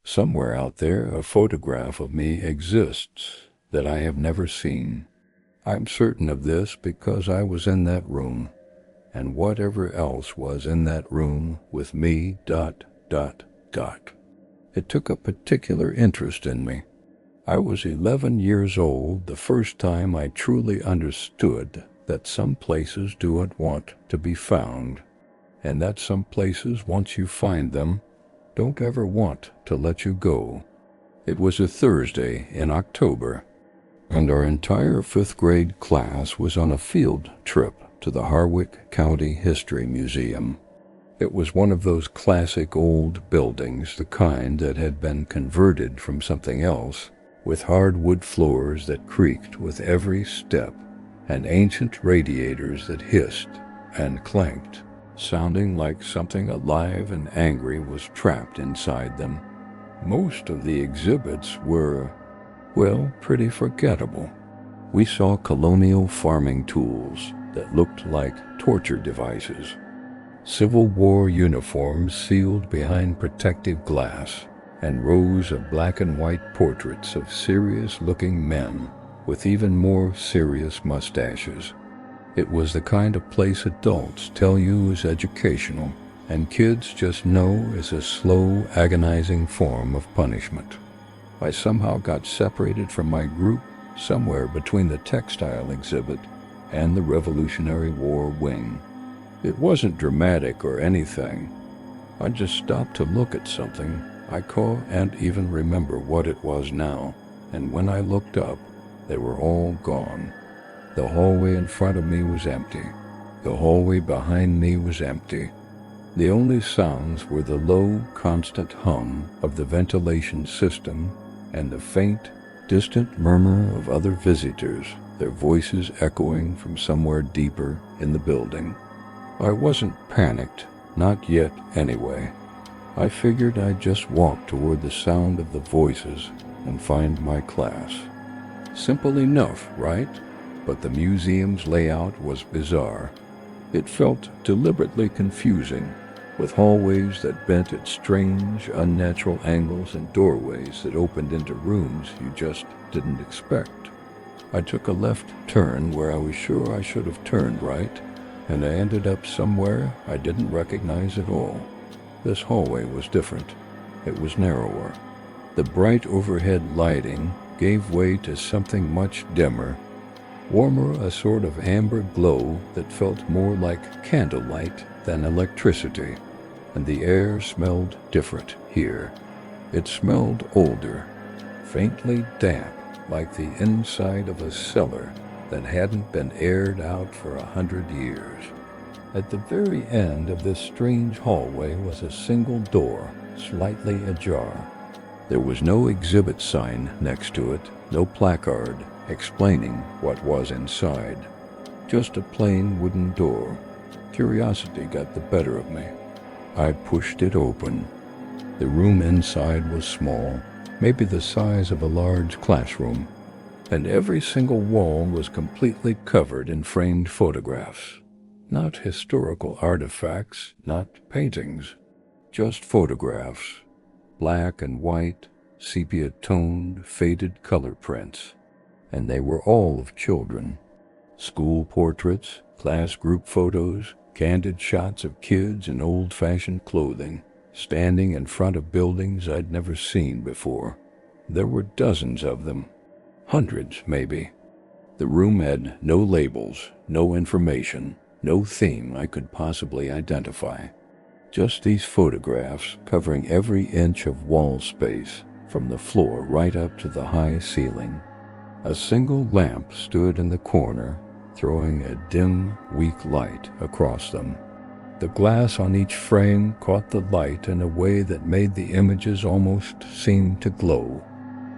Somewhere out there, a photograph of me exists that I have never seen. I'm certain of this because I was in that room, and whatever else was in that room with me, ... It took a particular interest in me. I was 11 years old the first time I truly understood that some places do not want to be found, and that some places, once you find them, don't ever want to let you go. It was a Thursday in October, and our entire 5th grade class was on a field trip to the Harwick County History Museum. It was one of those classic old buildings, the kind that had been converted from something else, with hardwood floors that creaked with every step, and ancient radiators that hissed and clanked, sounding like something alive and angry was trapped inside them. Most of the exhibits were, well, pretty forgettable. We saw colonial farming tools that looked like torture devices, Civil War uniforms sealed behind protective glass, and rows of black and white portraits of serious-looking men with even more serious mustaches. It was the kind of place adults tell you is educational, and kids just know is a slow, agonizing form of punishment. I somehow got separated from my group somewhere between the textile exhibit and the Revolutionary War wing. It wasn't dramatic or anything. I just stopped to look at something. I can't even remember what it was now, and when I looked up, they were all gone. The hallway in front of me was empty. The hallway behind me was empty. The only sounds were the low, constant hum of the ventilation system and the faint, distant murmur of other visitors, their voices echoing from somewhere deeper in the building. I wasn't panicked, not yet anyway. I figured I'd just walk toward the sound of the voices and find my class. Simple enough, right? But the museum's layout was bizarre. It felt deliberately confusing, with hallways that bent at strange, unnatural angles and doorways that opened into rooms you just didn't expect. I took a left turn where I was sure I should have turned right, and I ended up somewhere I didn't recognize at all. This hallway was different. It was narrower. The bright overhead lighting gave way to something much dimmer, warmer, a sort of amber glow that felt more like candlelight than electricity, and the air smelled different here. It smelled older, faintly damp, like the inside of a cellar that hadn't been aired out for 100 years. At the very end of this strange hallway was a single door, slightly ajar. There was no exhibit sign next to it, no placard explaining what was inside. Just a plain wooden door. Curiosity got the better of me. I pushed it open. The room inside was small, maybe the size of a large classroom, and every single wall was completely covered in framed photographs. Not historical artifacts, not paintings, just photographs. Black and white, sepia-toned, faded color prints. And they were all of children. School portraits, class group photos, candid shots of kids in old-fashioned clothing, standing in front of buildings I'd never seen before. There were dozens of them. Hundreds, maybe. The room had no labels, no information, no theme I could possibly identify. Just these photographs covering every inch of wall space, from the floor right up to the high ceiling. A single lamp stood in the corner, throwing a dim, weak light across them. The glass on each frame caught the light in a way that made the images almost seem to glow.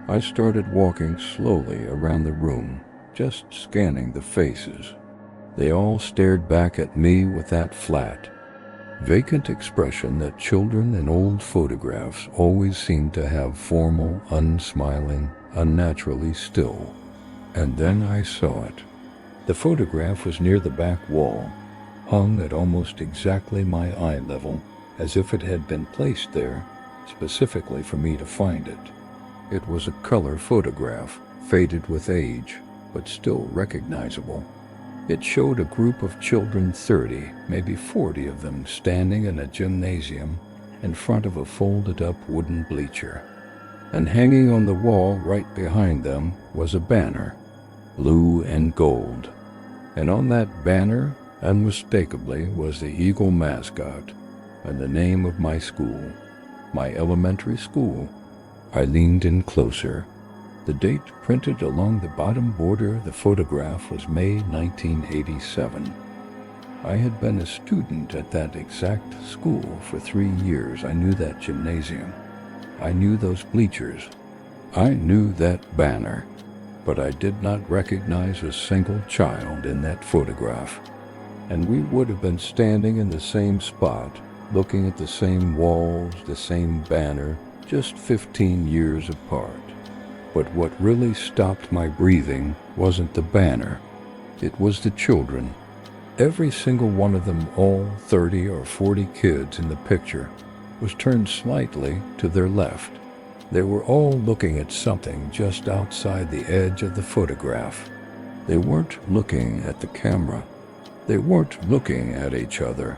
I started walking slowly around the room, just scanning the faces. They all stared back at me with that flat, vacant expression that children in old photographs always seem to have, formal, unsmiling, unnaturally still. And then I saw it. The photograph was near the back wall, hung at almost exactly my eye level, as if it had been placed there, specifically for me to find it. It was a color photograph, faded with age, but still recognizable. It showed a group of children, 30, maybe 40 of them, standing in a gymnasium in front of a folded-up wooden bleacher. And hanging on the wall right behind them was a banner, blue and gold. And on that banner, unmistakably, was the eagle mascot and the name of my school, my elementary school. I leaned in closer. The date printed along the bottom border of the photograph was May 1987. I had been a student at that exact school for 3 years. I knew that gymnasium. I knew those bleachers. I knew that banner. But I did not recognize a single child in that photograph. And we would have been standing in the same spot, looking at the same walls, the same banner, just 15 years apart. But what really stopped my breathing wasn't the banner. It was the children. Every single one of them, all 30 or 40 kids in the picture, was turned slightly to their left. They were all looking at something just outside the edge of the photograph. They weren't looking at the camera. They weren't looking at each other.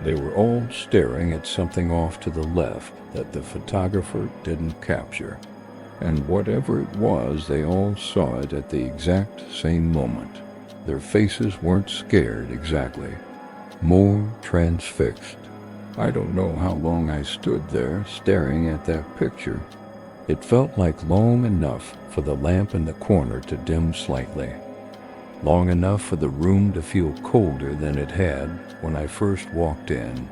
They were all staring at something off to the left that the photographer didn't capture. And whatever it was, they all saw it at the exact same moment. Their faces weren't scared exactly, more transfixed. I don't know how long I stood there staring at that picture. It felt like long enough for the lamp in the corner to dim slightly. Long enough for the room to feel colder than it had when I first walked in.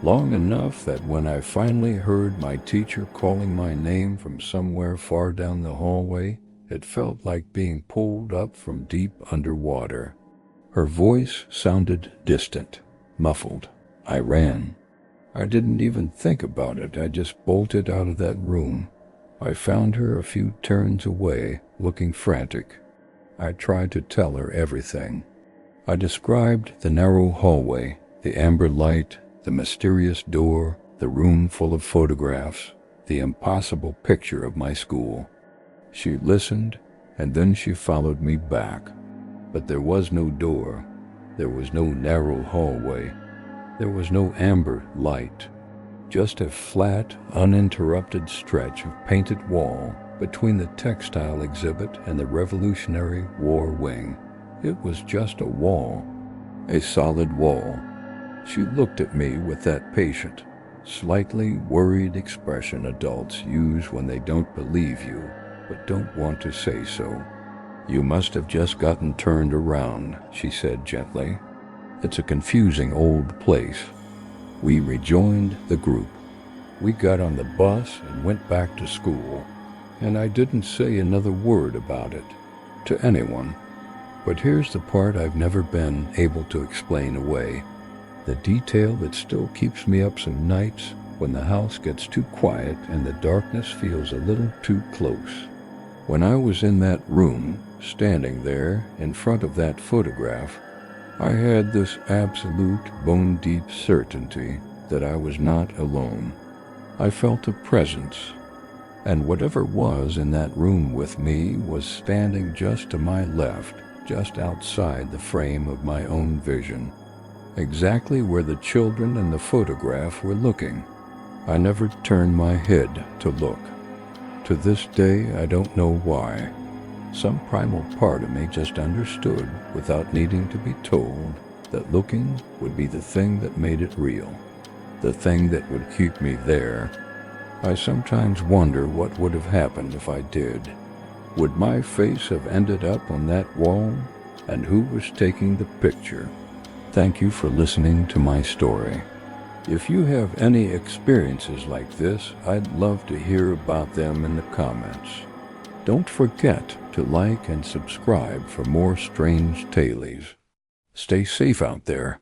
Long enough that when I finally heard my teacher calling my name from somewhere far down the hallway, it felt like being pulled up from deep underwater. Her voice sounded distant, muffled. I ran. I didn't even think about it. I just bolted out of that room. I found her a few turns away, looking frantic. I tried to tell her everything. I described the narrow hallway, the amber light, the mysterious door, the room full of photographs, the impossible picture of my school. She listened, and then she followed me back. But there was no door. There was no narrow hallway. There was no amber light. Just a flat, uninterrupted stretch of painted wall between the textile exhibit and the Revolutionary War wing. It was just a wall, a solid wall. She looked at me with that patient, slightly worried expression adults use when they don't believe you, but don't want to say so. "You must have just gotten turned around," she said gently. "It's a confusing old place." We rejoined the group. We got on the bus and went back to school, and I didn't say another word about it to anyone. But here's the part I've never been able to explain away. The detail that still keeps me up some nights when the house gets too quiet and the darkness feels a little too close. When I was in that room, standing there in front of that photograph, I had this absolute bone-deep certainty that I was not alone. I felt a presence, and whatever was in that room with me was standing just to my left, just outside the frame of my own vision, exactly where the children in the photograph were looking. I never turned my head to look. To this day, I don't know why. Some primal part of me just understood, without needing to be told, that looking would be the thing that made it real, the thing that would keep me there. I sometimes wonder what would have happened if I did. Would my face have ended up on that wall? And who was taking the picture? Thank you for listening to my story. If you have any experiences like this, I'd love to hear about them in the comments. Don't forget to like and subscribe for more strange tales. Stay safe out there.